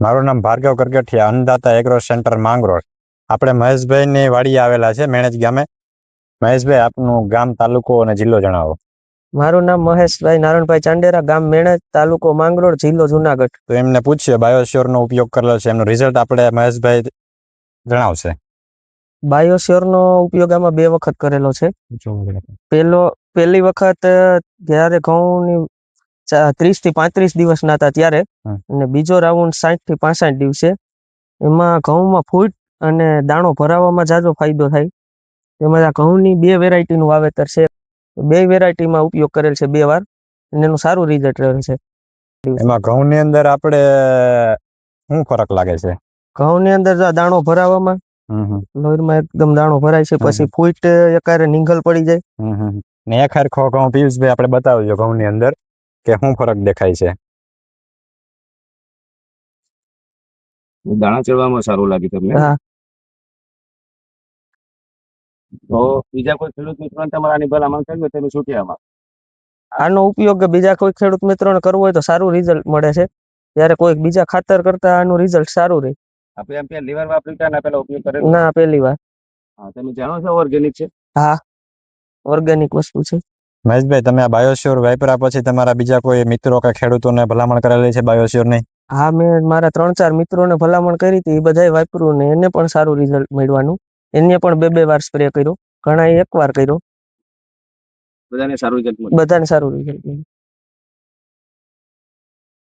મારું નામ Bhargav Kargathiya, અન્નદાતા agro centre Mangrol. આપણે મહેશભાઈની વાડી આવેલા છે મેણેજ ગામે. મહેશભાઈ, આપનું ગામ, તાલુકો અને જિલ્લો જણાવો. મારું નામ મહેશભાઈ નારણભાઈ ચાંડેરા, ગામ મેણેજ, તાલુકો માંગરોળ, જિલ્લો જુનાગઢ. તો એમને પૂછીએ, બાયોશ્યોરનો ઉપયોગ કરેલો છે, એમનો રિઝલ્ટ આપણે મહેશભાઈ જણાવશે. બાયોશ્યોરનો ઉપયોગ આમાં 2 વખત કરેલો છે. પહેલી વખત જ્યારે ઘઉંની 30 થી 35 દિવસના હતા ત્યારે, અને બીજો રાઉન્ડ 60 થી 65 દિવસે. એમાં ઘઉંમાં ફૂટ અને દાણો ભરાવામાં જાજો ફાયદો થાય. એમાં આ ઘઉંની 2 વેરાયટીનું વાવેતર છે. 2 વેરાયટીમાં ઉપયોગ કરેલ છે 2 વાર, અને એનું સારું રિઝલ્ટ રહે છે. એમાં ઘઉંની અંદર આપણે શું ફરક લાગે છે? ઘઉંની અંદર દાણો ભરાવામાં, લોહીમાં એકદમ દાણો ભરાય છે. પછી ફૂટ એકારે નીંગલ પડી જાય. ને એક હરખો ઘઉં પિયુષભાઈ આપણે બતાવજો ઘઉંની અંદર કે શું ફરક દેખાય છે. દાણા ચડવામાં સારું લાગ્યું તમને? હા. તો બીજા કોઈ ખેડૂત મિત્રોને તમારા આની ભલામણ કરવી હોય તો શું કહેવામાં? આનો ઉપયોગ બીજા કોઈ ખેડૂત મિત્રોને કરવો હોય તો સારું રિઝલ્ટ મળે છે. ત્યારે કોઈ બીજા ખાતર કરતા આનું રિઝલ્ટ સારું રહે. આપણે એમ કે લીવર વાપર્યું કે ના પેલા ઉપયોગ કરેલો? ના, પહેલી વાર. હા, તમે જાણો છો ઓર્ગેનિક છે? હા, ઓર્ગેનિક વસ્તુ છે. મહેશભાઈ, તમે આ બાયોશ્યોર વાપર્યા પછી તમારા બીજા કોઈ મિત્રો કે ખેડૂતોને ભલામણ કરેલી છે બાયોશ્યોર નહીં? હા, મેં મારા 3-4 મિત્રોને ભલામણ કરી હતી. એ બધાએ વાપર્યું ને એને પણ સારું રિઝલ્ટ મળવાનું. એને પણ 2 વાર સ્પ્રે કર્યો, ઘણા 1 વાર કર્યો. બધાને સારું રિઝલ્ટ મળ્યું? બધાને સારું રિઝલ્ટ મળ્યું.